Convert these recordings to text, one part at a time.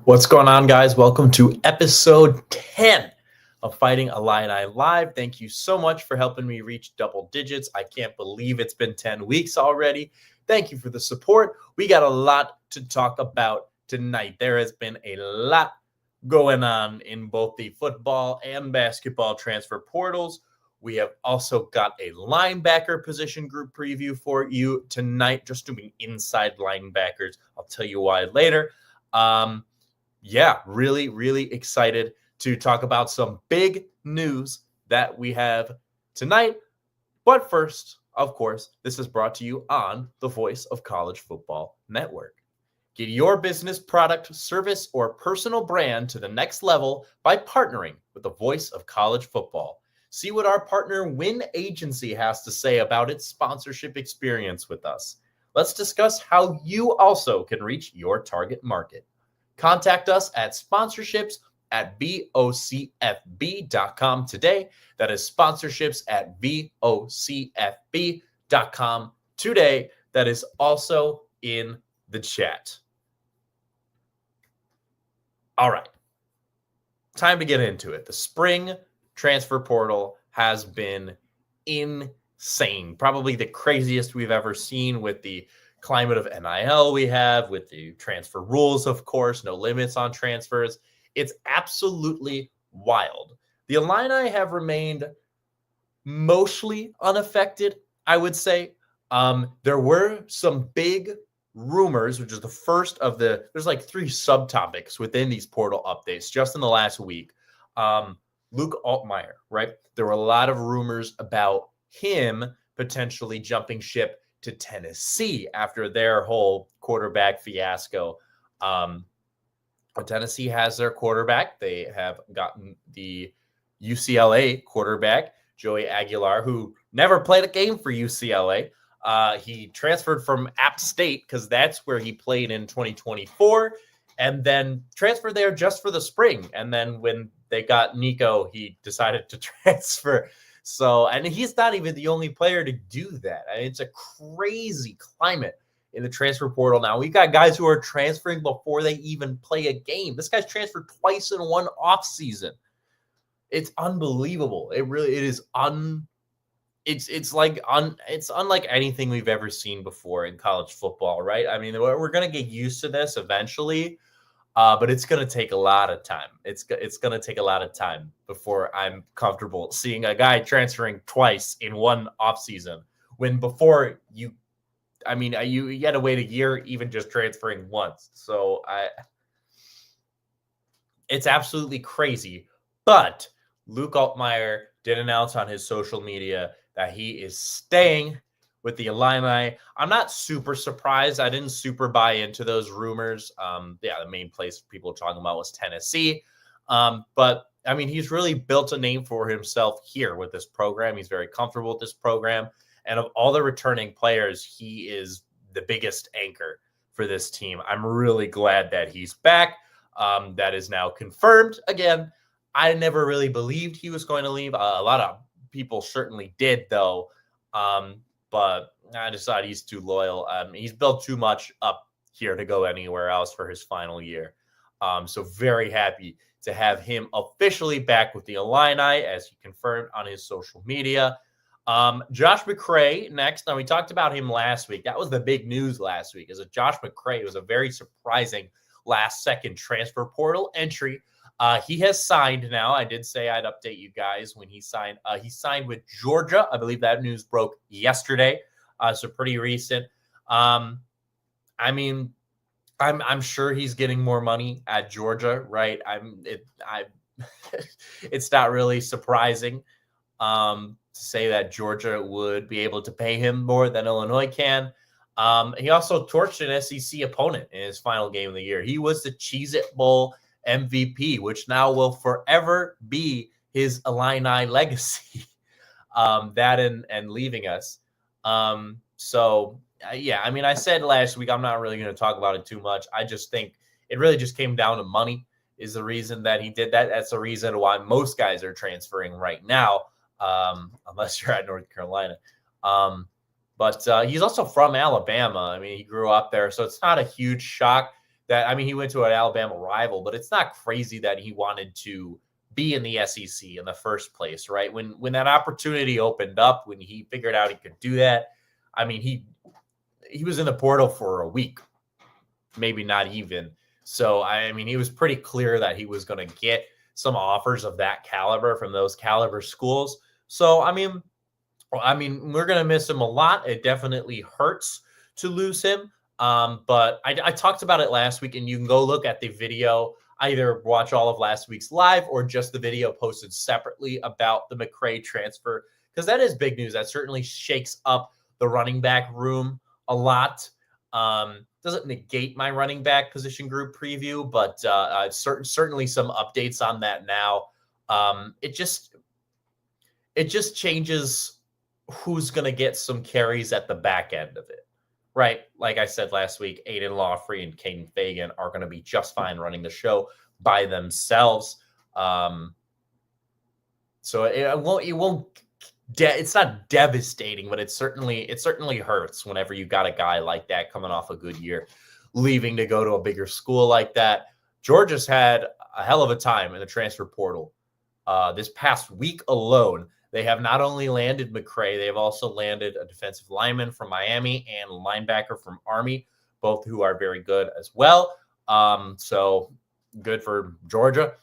What's going on, guys? Welcome to episode 10 of Fighting Illini Live. Thank you so much for helping me reach double digits. I can't believe it's been 10 weeks already. Thank you for the support. We got a lot to talk about tonight. There has been a lot going on in both the football and basketball transfer portals. We have also got a linebacker position group preview for you tonight, just doing inside linebackers. I'll tell you why later. Really excited to talk about some big news that we have tonight. But first, of course, this is brought to you on the Voice of College Football Network. Get your business, product, service, or personal brand to the next level by partnering with the Voice of College Football. See what our partner Win Agency has to say about its sponsorship experience with us. Let's discuss how you also can reach your target market. Contact us at sponsorships@vocfb.com today. That is sponsorships@vocfb.com today. That is also in the chat. All right. Time to get into it. The spring transfer portal has been insane. Probably the craziest we've ever seen with the climate of NIL we have, with the transfer rules, of course, no limits on transfers. It's absolutely wild. The Illini have remained mostly unaffected, I would say. There were some big rumors, which is the first of there's like 3 subtopics within these portal updates just in the last week. Luke Altmaier, right? There were a lot of rumors about him potentially jumping ship to Tennessee after their whole quarterback fiasco. Tennessee has their quarterback. They have gotten the UCLA quarterback, Joey Aguilar, who never played a game for UCLA. He transferred from App State because that's where he played in 2024, and then transferred there just for the spring. And then when they got Nico, he decided to transfer. So, and he's not even the only player to do that. I mean, it's a crazy climate in the transfer portal now. We've got guys who are transferring before they even play a game. This guy's transferred twice in one offseason. It's unbelievable. It is it's unlike anything we've ever seen before in college football, right? I mean, we're going to get used to this eventually. But it's going to take a lot of time. It's going to take a lot of time before I'm comfortable seeing a guy transferring twice in one offseason when before you had to wait a year even just transferring once. So it's absolutely crazy. But Luke Altmaier did announce on his social media that he is staying with the Illini. I'm not super surprised. I didn't super buy into those rumors. The main place people were talking about was Tennessee. But, I mean, he's really built a name for himself here with this program. He's very comfortable with this program. And of all the returning players, he is the biggest anchor for this team. I'm really glad that he's back. That is now confirmed. Again, I never really believed he was going to leave. A lot of people certainly did, though. But I decided he's too loyal. He's built too much up here to go anywhere else for his final year. So very happy to have him officially back with the Illini, as he confirmed on his social media. Josh McCray next. Now, we talked about him last week. That was the big news last week, is that Josh McCray was a very surprising last-second transfer portal entry. He has signed now. I did say I'd update you guys when he signed. He signed with Georgia. I believe that news broke yesterday, so pretty recent. I'm sure he's getting more money at Georgia, right? It's not really surprising to say that Georgia would be able to pay him more than Illinois can. He also torched an SEC opponent in his final game of the year. He was the Cheez-It Bowl MVP, which now will forever be his Illini legacy. That and leaving us. I said last week I'm not really going to talk about it too much. I just think it really just came down to money is the reason that he did that. That's the reason why most guys are transferring right now, unless you're at North Carolina. But he's also from Alabama. I mean, he grew up there, so it's not a huge shock that, I mean, he went to an Alabama rival, but it's not crazy that he wanted to be in the SEC in the first place, right? When that opportunity opened up, when he figured out he could do that, I mean, he was in the portal for a week, maybe not even. So, I mean, he was pretty clear that he was going to get some offers of that caliber from those caliber schools. So, I mean, we're going to miss him a lot. It definitely hurts to lose him. But I talked about it last week, and you can go look at the video, either watch all of last week's live or just the video posted separately about the McCray transfer, because that is big news. That certainly shakes up the running back room a lot. Doesn't negate my running back position group preview, but certainly some updates on that now. It just changes who's going to get some carries at the back end of it, right? Like I said last week, Aiden Lawfrey and Caden Fagan are going to be just fine running the show by themselves. So it won't. It's not devastating, but it certainly hurts whenever you got a guy like that coming off a good year, leaving to go to a bigger school like that. Georgia's had a hell of a time in the transfer portal. This past week alone, they have not only landed McCray, they have also landed a defensive lineman from Miami and a linebacker from Army, both who are very good as well. So good for Georgia.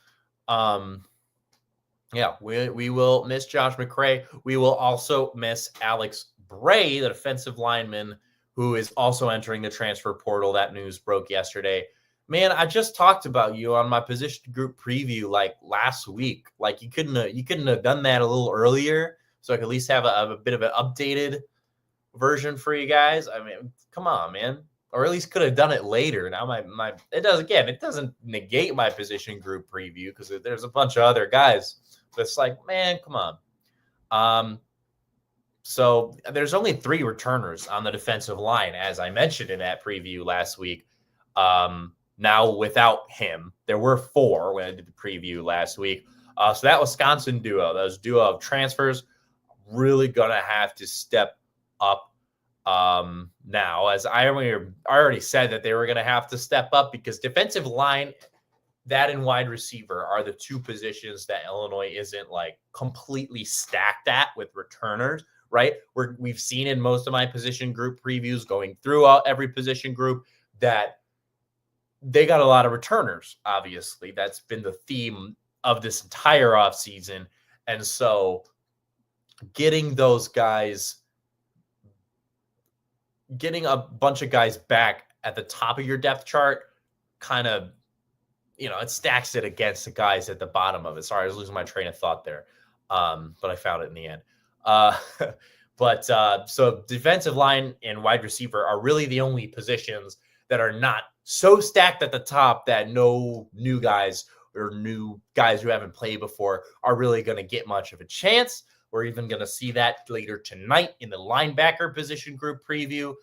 Yeah, we will miss Josh McCray. We will also miss Alex Bray, the defensive lineman, who is also entering the transfer portal. That news broke yesterday. Man, I just talked about you on my position group preview like last week. Like you couldn't have done that a little earlier, so I could at least have a bit of an updated version for you guys. I mean, come on, man. Or at least could have done it later. Now it doesn't negate my position group preview because there's a bunch of other guys. But it's like, man, come on. So there's only 3 returners on the defensive line, as I mentioned in that preview last week. Now without him, there were 4 when I did the preview last week. So that Wisconsin duo, those duo of transfers, really gonna have to step up now. As I already said that they were gonna have to step up because defensive line, that and wide receiver are the 2 positions that Illinois isn't like completely stacked at with returners, right? We've seen in most of my position group previews going through every position group that they got a lot of returners, obviously. That's been the theme of this entire offseason. And so getting those guys, getting a bunch of guys back at the top of your depth chart kind of, it stacks it against the guys at the bottom of it. Sorry, I was losing my train of thought there. But I found it in the end. So defensive line and wide receiver are really the only positions that are not so stacked at the top that no new guys or new guys who haven't played before are really going to get much of a chance. We're even going to see that later tonight in the linebacker position group preview.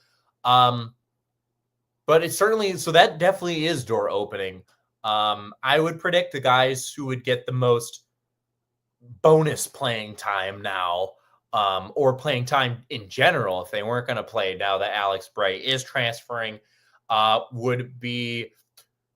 But it's certainly, so that definitely is door opening. I would predict the guys who would get the most bonus playing time now, or playing time in general, if they weren't going to play now that Alex Bray is transferring, would be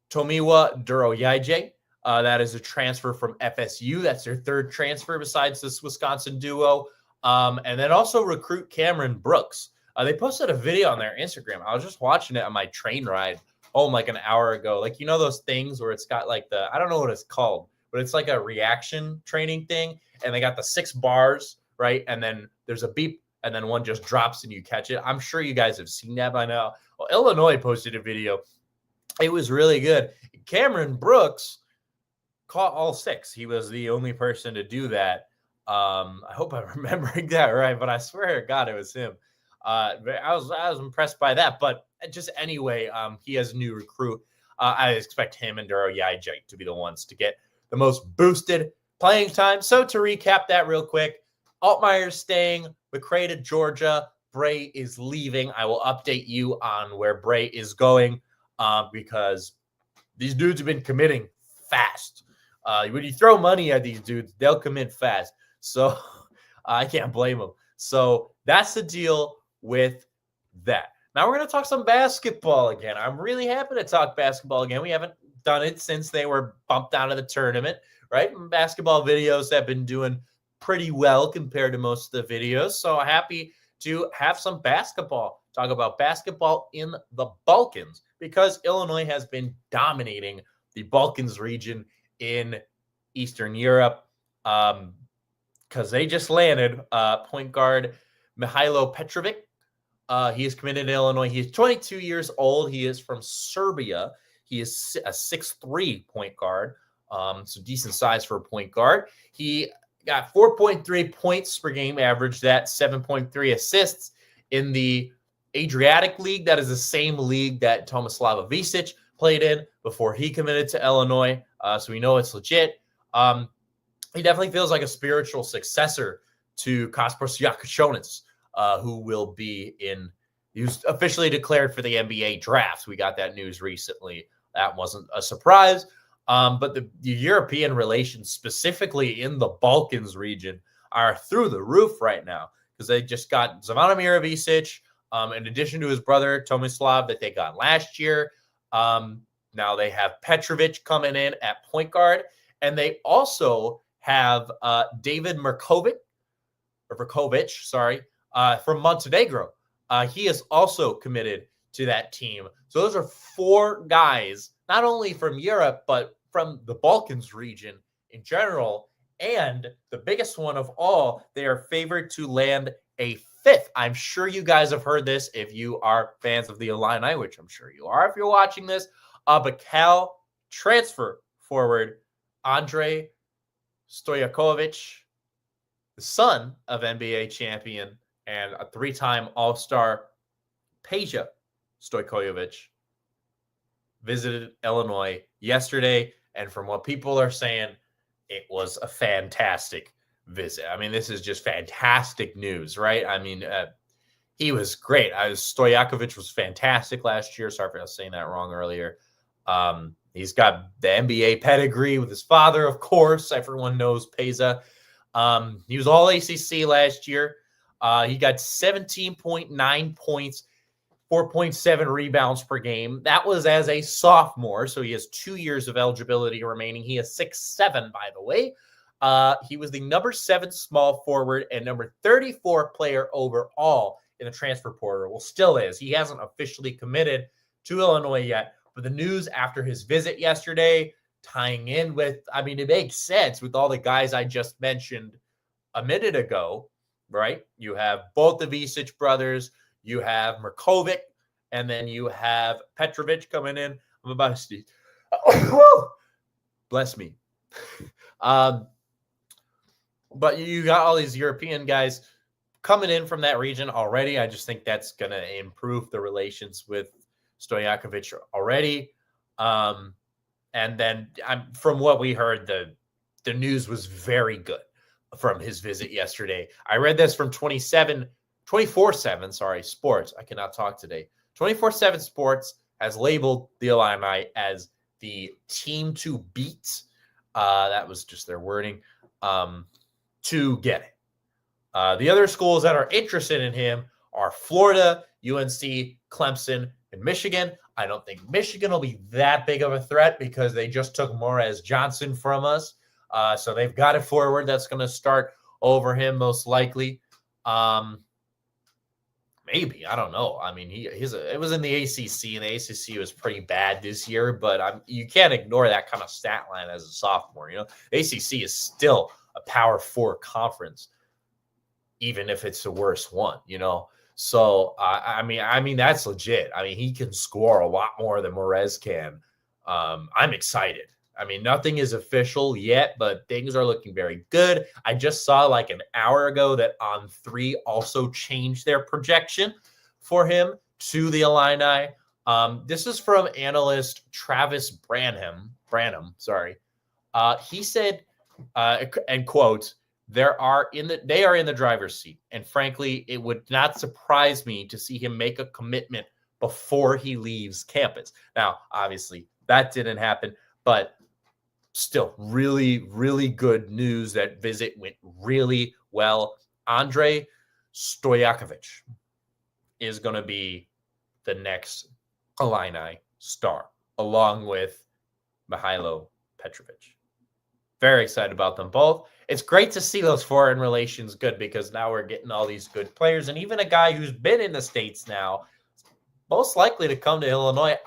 Tomiwa Duroyaje. That is a transfer from FSU. That's their 3rd transfer besides this Wisconsin duo. And then also recruit Cameron Brooks. They posted a video on their Instagram. I was just watching it on my train ride home like an hour ago. Like, those things where it's got like I don't know what it's called, but it's like a reaction training thing. And they got the 6 bars, right? And then there's a beep and then one just drops and you catch it. I'm sure you guys have seen that by now. Well, Illinois posted a video. It was really good. Cameron Brooks caught all 6. He was the only person to do that. I hope I'm remembering that right, but I swear to God it was him. I was impressed by that. But just anyway, he has a new recruit. I expect him and Duroyaje to be the ones to get the most boosted playing time. So to recap that real quick, Altmaier's staying, McCray to Georgia, Bray is leaving. I will update you on where Bray is going because these dudes have been committing fast. When you throw money at these dudes, they'll commit fast. So I can't blame them. So that's the deal with that. Now we're going to talk some basketball again. I'm really happy to talk basketball again. We haven't done it since they were bumped out of the tournament, right? Basketball videos have been doing pretty well compared to most of the videos. So happy to have some basketball. Talk about basketball in the Balkans because Illinois has been dominating the Balkans region in Eastern Europe because they just landed point guard Mihailo Petrovic. He is committed to Illinois. He is 22 years old. He is from Serbia. He is a 6'3" point guard, so decent size for a point guard. He got 4.3 points per game, averaged that 7.3 assists in the Adriatic League. That is the same league that Tomislav Visic played in before he committed to Illinois, so we know it's legit. He definitely feels like a spiritual successor to Kaspars Jakushonis, who will be he was officially declared for the NBA draft. We got that news recently. That wasn't a surprise. But the European relations, specifically in the Balkans region, are through the roof right now because they just got Zvonimir Visic, in addition to his brother Tomislav that they got last year. Now they have Petrovic coming in at point guard, and they also have David Verkovic, from Montenegro. He is also committed to that team. So those are 4 guys, not only from Europe, but from the Balkans region in general. And the biggest one of all, they are favored to land a 5th. I'm sure you guys have heard this if you are fans of the Illini, which I'm sure you are if you're watching this. But Cal transfer forward Andrei Stojakovic, the son of NBA champion and a 3-time All-Star Peja Stojkovic, visited Illinois yesterday. And from what people are saying, it was a fantastic visit. I mean, this is just fantastic news, right? I mean, he was great. Stojakovic was fantastic last year. Sorry for saying that wrong earlier. He's got the NBA pedigree with his father, of course. Everyone knows Peja. He was all ACC last year. He got 17.9 points, 4.7 rebounds per game. That was as a sophomore, so he has 2 years of eligibility remaining. He is 6'7", by the way. He was the number 7 small forward and number 34 player overall in the transfer portal. Well, still is. He hasn't officially committed to Illinois yet, but the news after his visit yesterday, tying in with, I mean, it makes sense with all the guys I just mentioned a minute ago, right? You have both the Visic brothers, you have Merkovic, and then you have Petrovic coming in. I'm about to sneeze. Bless me. But you got all these European guys coming in from that region already. I just think that's going to improve the relations with Stojakovic already. And then from what we heard, the news was very good from his visit yesterday. I read this from 24/7 Sports. I cannot talk today. 24/7 Sports has labeled the Illini as the team to beat. That was just their wording, to get it. The other schools that are interested in him are Florida, UNC, Clemson, and Michigan. I don't think Michigan will be that big of a threat because they just took Morez Johnson from us. So they've got a forward that's going to start over him most likely. Maybe. I don't know. I mean, it was in the ACC, and the ACC was pretty bad this year, but you can't ignore that kind of stat line as a sophomore. You know, the ACC is still a Power 4 conference, even if it's the worst one, you know. So, I mean, that's legit. I mean, he can score a lot more than Morez can. I'm excited. I mean, nothing is official yet, but things are looking very good. I just saw like an hour ago that On3 also changed their projection for him to the Illini. This is from analyst Travis Branham. He said, and quote, they are in the driver's seat. And frankly, it would not surprise me to see him make a commitment before he leaves campus. Now, obviously, that didn't happen, but still really, really good news. That visit went really well. Andrei Stojakovic is going to be the next Illini star, along with Mihailo Petrovic. Very excited about them both. It's great to see those foreign relations good because now we're getting all these good players. And even a guy who's been in the States now, most likely to come to Illinois.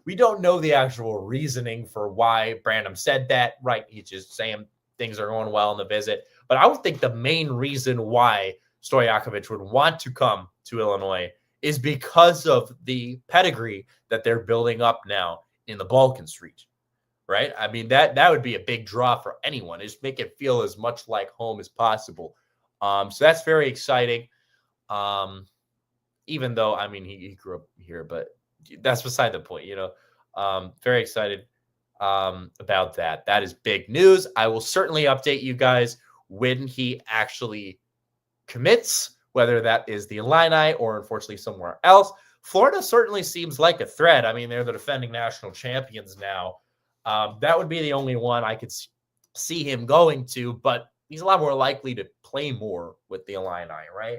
We don't know the actual reasoning for why Branham said that, right? He's just saying things are going well in the visit. But I would think the main reason why Stojakovic would want to come to Illinois is because of the pedigree that they're building up now in the Balkans region. Right? I mean, that would be a big draw for anyone. Just make it feel as much like home as possible. So that's very exciting. Even though, I mean, he grew up here, but that's beside the point, Very excited about that. That is big news. I will certainly update you guys when he actually commits, whether that is the Illini or unfortunately somewhere else. Florida certainly seems like a threat. I mean, they're the defending national champions now. That would be the only one I could see him going to, but he's a lot more likely to play more with the Illini, right?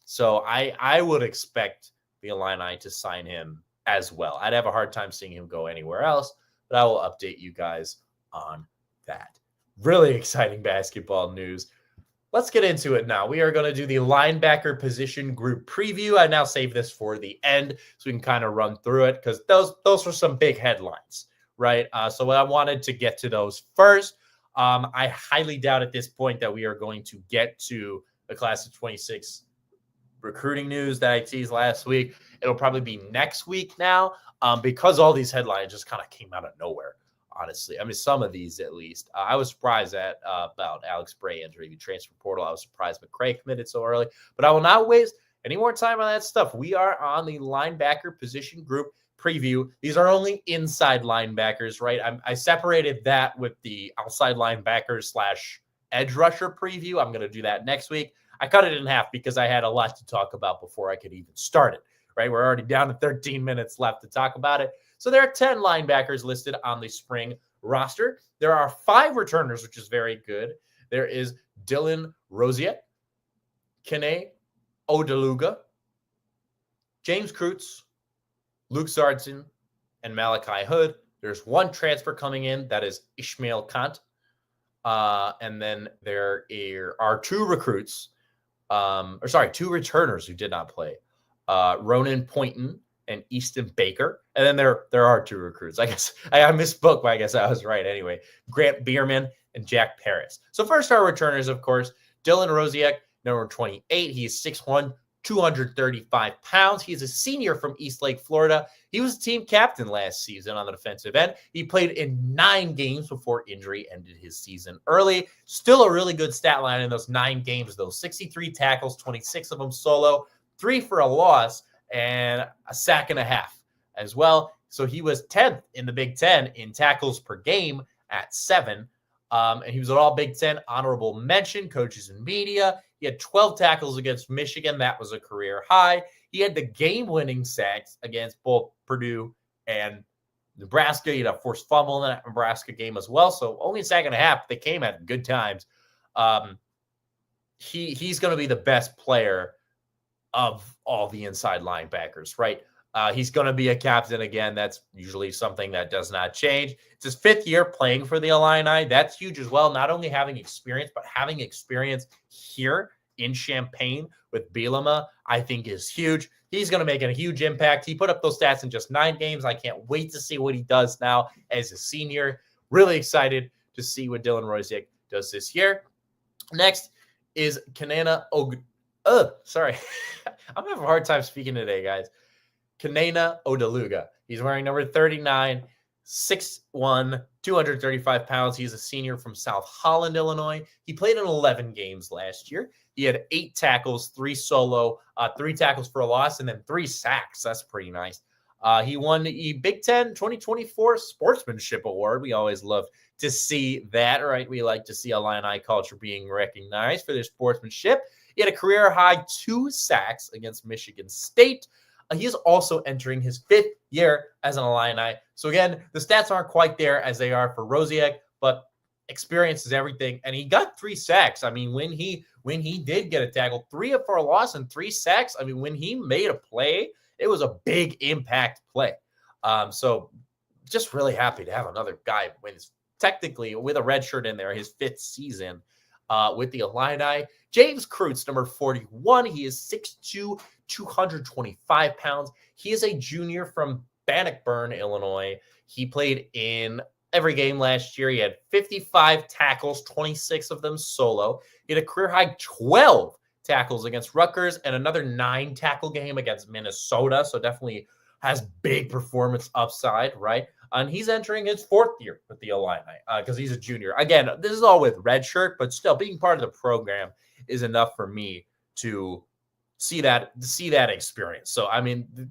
So I would expect the Illini to sign him as well. I'd have a hard time seeing him go anywhere else, but I will update you guys on that. Really exciting basketball news. Let's get into it now. We are going to do the linebacker position group preview. I now save this for the end so we can kind of run through it because those were some big headlines. Right. So I wanted to get to those first. I highly doubt at this point that we are going to get to the class of 26 recruiting news that I teased last week. It'll probably be next week now because all these headlines just kind of came out of nowhere, honestly. I mean, some of these at least. I was surprised about Alex Bray entering the transfer portal. I was surprised McCray committed so early. But I will not waste any more time on that stuff. We are on the linebacker position group preview. These are only inside linebackers, right? I separated that with the outside linebackers / edge rusher preview. I'm going to do that next week. I cut it in half because I had a lot to talk about before I could even start it, right? We're already down to 13 minutes left to talk about it. So there are 10 linebackers listed on the spring roster. There are 5 returners, which is very good. There is Dylan Rosiek, Kene Odeluga, James Kreutz, Luke Sargent, and Malachi Hood. There's 1 transfer coming in. That is Ishmael Kant. And then there are 2 recruits. 2 returners who did not play. Ronan Poynton and Easton Baker. And then there are 2 recruits. I guess I misspoke, but I guess I was right anyway. Grant Bierman and Jack Paris. So first our returners, of course, Dylan Rosiek, number 28. He is 6'1", 235 pounds. He's a senior from Eastlake, Florida. He was team captain last season on the defensive end. He played in 9 games before injury ended his season early. Still a really good stat line in those 9 games, though. 63 tackles, 26 of them solo, 3 for a loss, and a sack and a half as well. So he was 10th in the Big Ten in tackles per game at 7. And he was an all Big Ten honorable mention, coaches and media. He had 12 tackles against Michigan. That was a career high. He had the game-winning sacks against both Purdue and Nebraska. He had a forced fumble in that Nebraska game as well. So only a sack and a half. They came at good times. He's going to be the best player of all the inside linebackers, right? He's going to be a captain again. That's usually something that does not change. It's his 5th year playing for the Illini. That's huge as well. Not only having experience, but having experience here in Champaign with Bielema, I think is huge. He's going to make a huge impact. He put up those stats in just 9 games. I can't wait to see what he does now as a senior. Really excited to see what Dylan Rosiek does this year. Next is Kanana sorry. I'm having a hard time speaking today, guys. Kanena Odeluga. He's wearing number 39, 6'1", 235 pounds. He's a senior from South Holland, Illinois. He played in 11 games last year. He had 8 tackles, 3 solo, 3 tackles for a loss, and then 3 sacks. That's pretty nice. He won the Big Ten 2024 Sportsmanship Award. We always love to see that, right? We like to see Illini culture being recognized for their sportsmanship. He had a career-high 2 sacks against Michigan State. He is also entering his 5th year as an Illini. So again, the stats aren't quite there as they are for Rosiek, but experience is everything. And he got 3 sacks. I mean, when he did get a tackle, 3 for a loss and 3 sacks. I mean, when he made a play, it was a big impact play. So just really happy to have another guy when it's technically with a red shirt in there, his 5th season with the Illini. James Kreutz, number 41. He is 6'2", 225 pounds. He is a junior from Bannockburn, Illinois. He played in every game last year. He had 55 tackles, 26 of them solo. He had a career-high 12 tackles against Rutgers and another 9 tackle game against Minnesota. So definitely has big performance upside, right? And he's entering his 4th year with the Illini because he's a junior. Again, this is all with red shirt, but still being part of the program is enough for me to see that experience. So, I mean,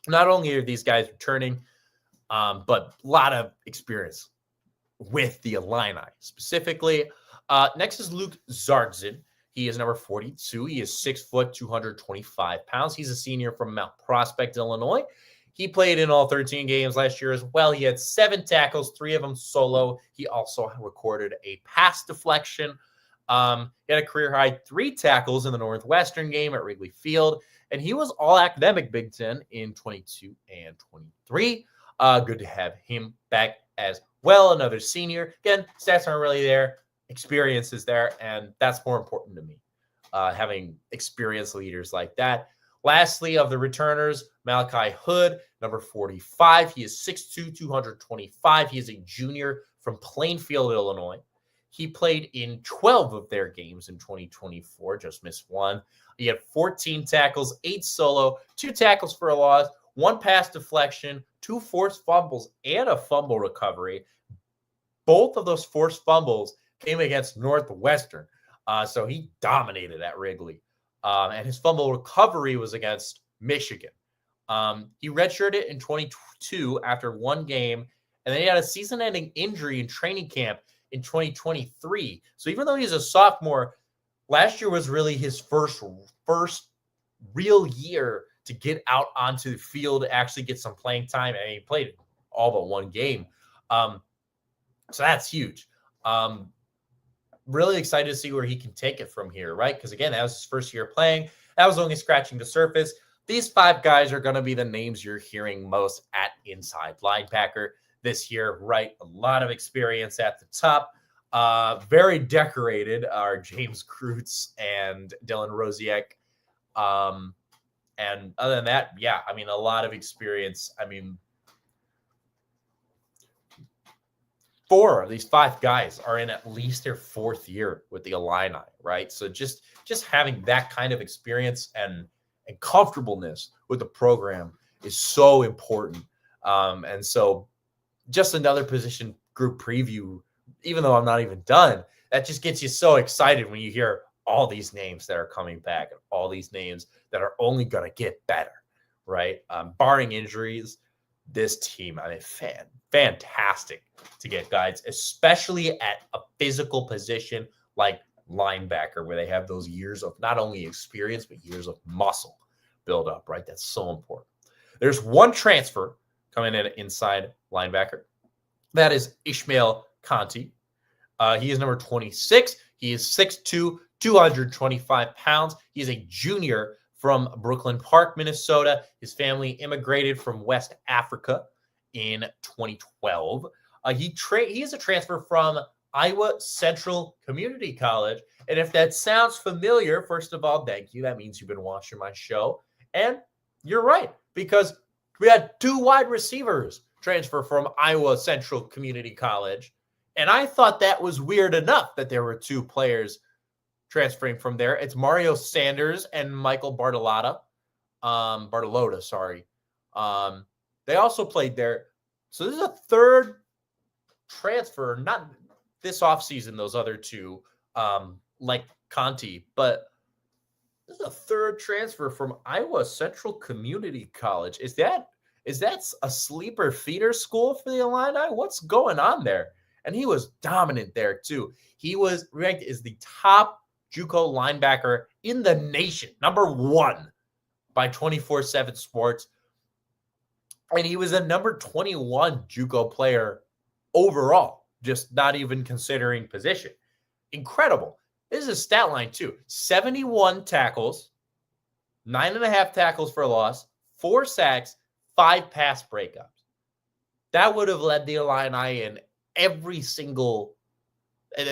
not only are these guys returning, but a lot of experience with the Illini specifically. Next is Luke Zardzin. He is number 42. He is 6 foot, 225 pounds. He's a senior from Mount Prospect, Illinois. He played in all 13 games last year as well. He had 7 tackles, 3 of them solo. He also recorded a pass deflection. He had a career-high 3 tackles in the Northwestern game at Wrigley Field, and he was all-academic Big Ten in 22 and 23. Good to have him back as well. Another senior. Again, stats aren't really there. Experience is there, and that's more important to me, having experienced leaders like that. Lastly, of the returners, Malachi Hood, number 45. He is 6'2", 225. He is a junior from Plainfield, Illinois. He played in 12 of their games in 2024, just missed 1. He had 14 tackles, 8 solo, 2 tackles for a loss, 1 pass deflection, 2 forced fumbles, and a fumble recovery. Both of those forced fumbles came against Northwestern. So he dominated at Wrigley. And his fumble recovery was against Michigan. He redshirted in 22 after 1 game, and then he had a season-ending injury in training camp in 2023. So even though he's a sophomore, last year was really his first real year to get out onto the field, actually get some playing time, and he played all but 1 game. So that's huge. Really excited to see where he can take it from here, right? Because again, that was his first year playing. That was only scratching the surface. These 5 guys are going to be the names you're hearing most at inside linebacker this year, right? A lot of experience at the top. Very decorated are James Kreutz and Dylan Rosiek. And other than that, yeah, I mean, a lot of experience. I mean, 4 of these 5 guys are in at least their 4th year with the Illini, right? So just having that kind of experience and comfortableness with the program is so important. And so just another position group preview, even though I'm not even done, that just gets you so excited when you hear all these names that are coming back and all these names that are only going to get better, right? Barring injuries, this team, I mean, fantastic to get guys, especially at a physical position like linebacker, where they have those years of not only experience, but years of muscle build up, right? That's so important. There's 1 transfer coming in inside linebacker. That is Ishmael Conti. He is number 26. He is 6'2", 225 pounds. He is a junior from Brooklyn Park, Minnesota. His family immigrated from West Africa in 2012. He is a transfer from Iowa Central Community College. And if that sounds familiar, first of all, thank you. That means you've been watching my show. And you're right, because we had 2 wide receivers transfer from Iowa Central Community College. And I thought that was weird enough that there were 2 players transferring from there. It's Mario Sanders and Michael Bartolotta. They also played there. So this is a 3rd transfer, not this offseason, those other 2, like Conti, but this is a 3rd transfer from Iowa Central Community College. Is that a sleeper feeder school for the Illini? What's going on there? And he was dominant there too. He was ranked as the top JUCO linebacker in the nation, number 1 by 24/7 Sports. And he was a number 21 JUCO player overall just not even considering position. Incredible. This is a stat line too. 71 tackles, 9.5 tackles for a loss, 4 sacks, 5 pass breakups. That would have led the Illini in every single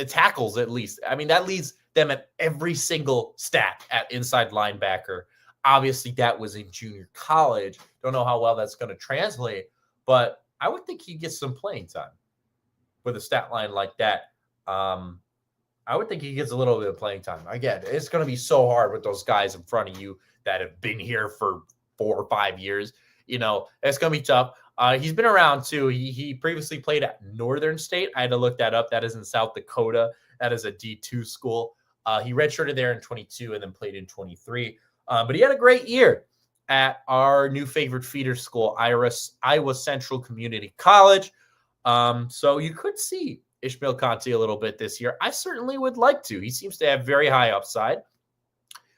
tackles, at least. I mean, that leads them at every single stat at inside linebacker. Obviously, that was in junior college. Don't know how well that's going to translate, but I would think he gets some playing time with a stat line like that. I would think he gets a little bit of playing time. Again, it's going to be so hard with those guys in front of you that have been here for 4 or 5 years. You know, it's going to be tough. He's been around too. He previously played at Northern State. I had to look that up. That is in South Dakota. That is a D2 school. He redshirted there in 22 and then played in 23. But he had a great year at our new favorite feeder school, Iowa Central Community College. So you could see Ishmael Conti a little bit this year. I certainly would like to. He seems to have very high upside.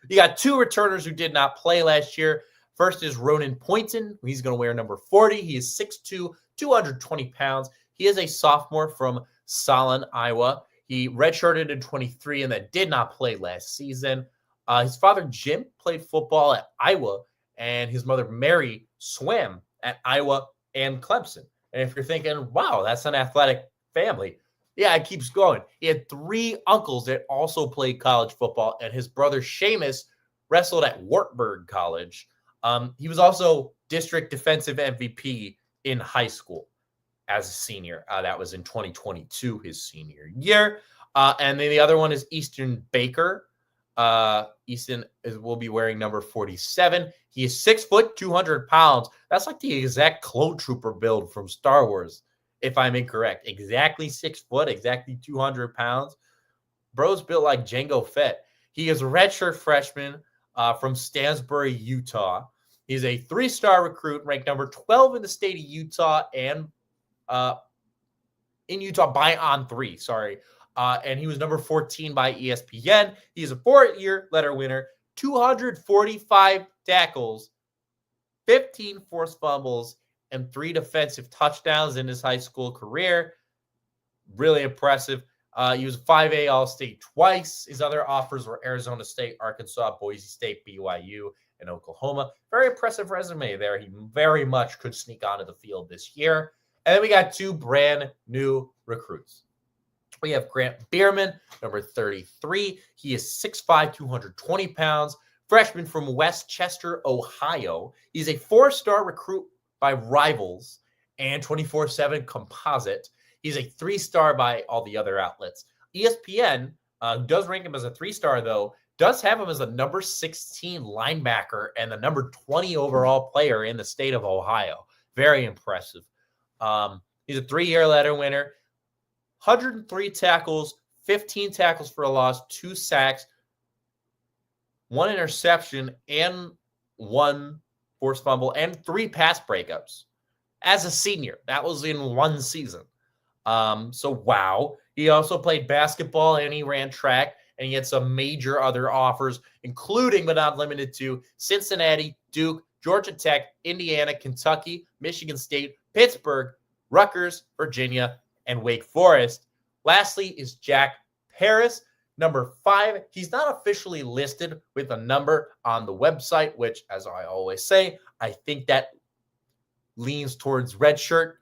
You got 2 returners who did not play last year. First is Ronan Poynton. He's going to wear number 40. He is 6'2", 220 pounds. He is a sophomore from Solon, Iowa. He redshirted in 23 and then did not play last season. His father, Jim, played football at Iowa, and his mother, Mary, swam at Iowa and Clemson. And if you're thinking, wow, that's an athletic family, yeah, it keeps going. He had 3 uncles that also played college football, and his brother, Seamus, wrestled at Wartburg College. He was also district defensive MVP in high school as a senior. That was in 2022, his senior year. And then the other one is Easton Baker. Easton will be wearing number 47. He is 6 foot, 200 pounds. That's like the exact clone trooper build from Star Wars, if I'm incorrect. Exactly 6 foot, exactly 200 pounds. Bro's built like Jango Fett. He is a redshirt freshman from Stansbury, Utah. He's a 3-star recruit, ranked number 12 in the state of Utah and in Utah by On3, sorry. And he was number 14 by ESPN. He is a 4-year letter winner, 245 tackles, 15 forced fumbles, and 3 defensive touchdowns in his high school career. Really impressive. He was a 5A All-State twice. His other offers were Arizona State, Arkansas, Boise State, BYU, and Oklahoma. Very impressive resume there. He very much could sneak onto the field this year. And then we got 2 brand new recruits. We have Grant Bierman, number 33. He is 6'5", 220 pounds, freshman from Westchester, Ohio. He's a 4-star recruit by Rivals and 24/7 Composite. He's a 3-star by all the other outlets. ESPN does rank him as a 3-star, though, does have him as a number 16 linebacker and the number 20 overall player in the state of Ohio. Very impressive. He's a 3-year letter winner, 103 tackles, 15 tackles for a loss, 2 sacks, 1 interception, and 1 forced fumble, and 3 pass breakups as a senior. That was in 1 season. So, wow. He also played basketball and he ran track, and he had some major other offers, including but not limited to Cincinnati, Duke, Georgia Tech, Indiana, Kentucky, Michigan State, Pittsburgh, Rutgers, Virginia, and Wake Forest. Lastly is Jack Paris, number 5. He's not officially listed with a number on the website, which, as I always say, I think that leans towards redshirt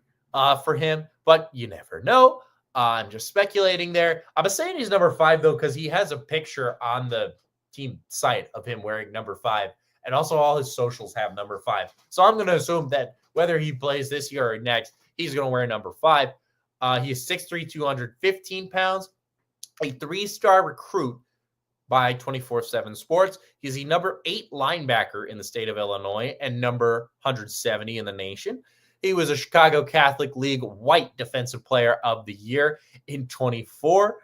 for him, but you never know. I'm just speculating there. I'm saying he's number 5, though, because he has a picture on the team site of him wearing number 5, and also all his socials have number 5. So I'm going to assume that whether he plays this year or next, he's going to wear number 5. He is 6'3", 215 pounds, a 3-star recruit by 24/7 Sports. He's the number 8 linebacker in the state of Illinois and number 170 in the nation. He was a Chicago Catholic League White Defensive Player of the Year in 24.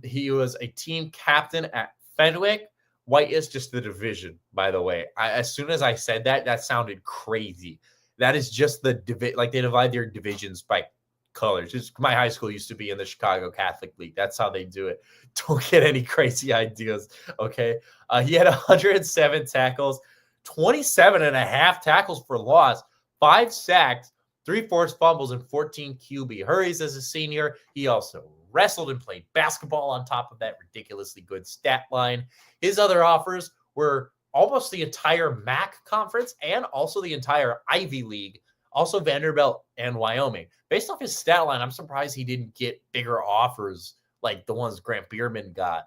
He was a team captain at Fenwick. White is just the division, by the way. As soon as I said that, that sounded crazy. That is just the like they divide their divisions by colors. My high school used to be in the Chicago Catholic League. That's how they do it. Don't get any crazy ideas, okay? He had 107 tackles, 27.5 tackles for loss, 5 sacks, 3 forced fumbles and 14 QB hurries as a senior. He also wrestled and played basketball on top of that ridiculously good stat line. His other offers were almost the entire MAC conference and also the entire Ivy League, also Vanderbilt and Wyoming. Based off his stat line, I'm surprised he didn't get bigger offers like the ones Grant Bierman got.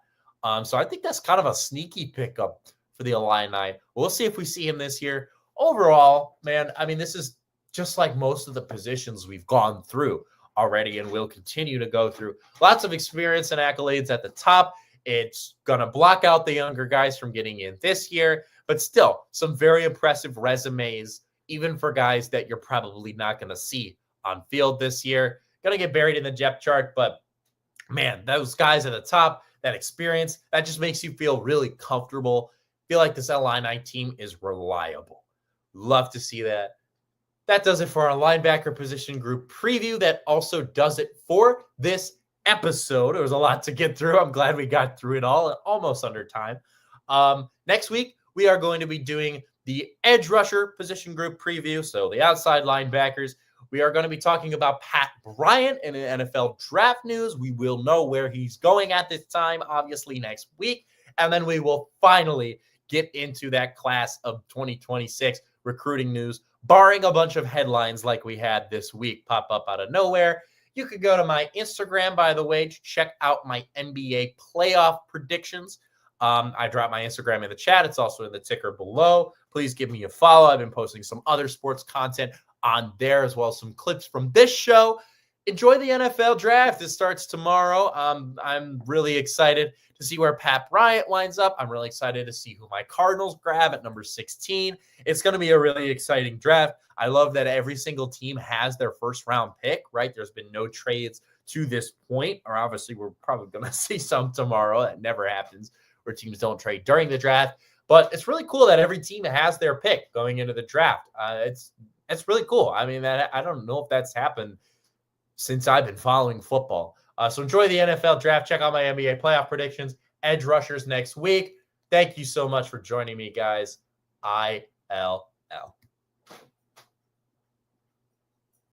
So I think that's kind of a sneaky pickup for the Illini. We'll see if we see him this year. Overall, man, I mean, this is just like most of the positions we've gone through already and will continue to go through. Lots of experience and accolades at the top. It's going to block out the younger guys from getting in this year, but still some very impressive resumes, even for guys that you're probably not going to see on field this year. Going to get buried in the depth chart, but man, those guys at the top, that experience, that just makes you feel really comfortable. Feel like this Illini team is reliable. Love to see that. That does it for our linebacker position group preview. That also does it for this episode. There was a lot to get through. I'm glad we got through it all, almost under time. Next week, we are going to be doing the edge rusher position group preview, so the outside linebackers. We are going to be talking about Pat Bryant in NFL draft news. We will know where he's going at this time, obviously, next week. And then we will finally get into that class of 2026 recruiting news, barring a bunch of headlines like we had this week pop up out of nowhere. You could go to my Instagram, by the way, to check out my NBA playoff predictions. I dropped my Instagram in the chat. It's also in the ticker below. Please give me a follow. I've been posting some other sports content on there, as well as some clips from this show. Enjoy the NFL draft. It starts tomorrow. I'm really excited to see where Pat Bryant winds up. I'm really excited to see who my Cardinals grab at number 16. It's going to be a really exciting draft. I love that every single team has their first round pick, right? There's been no trades to this point, or obviously we're probably going to see some tomorrow. That never happens where teams don't trade during the draft. But it's really cool that every team has their pick going into the draft. It's really cool. I mean, I don't know if that's happened since I've been following football. So enjoy the NFL draft. Check out my NBA playoff predictions, edge rushers next week. Thank you so much for joining me, guys. IL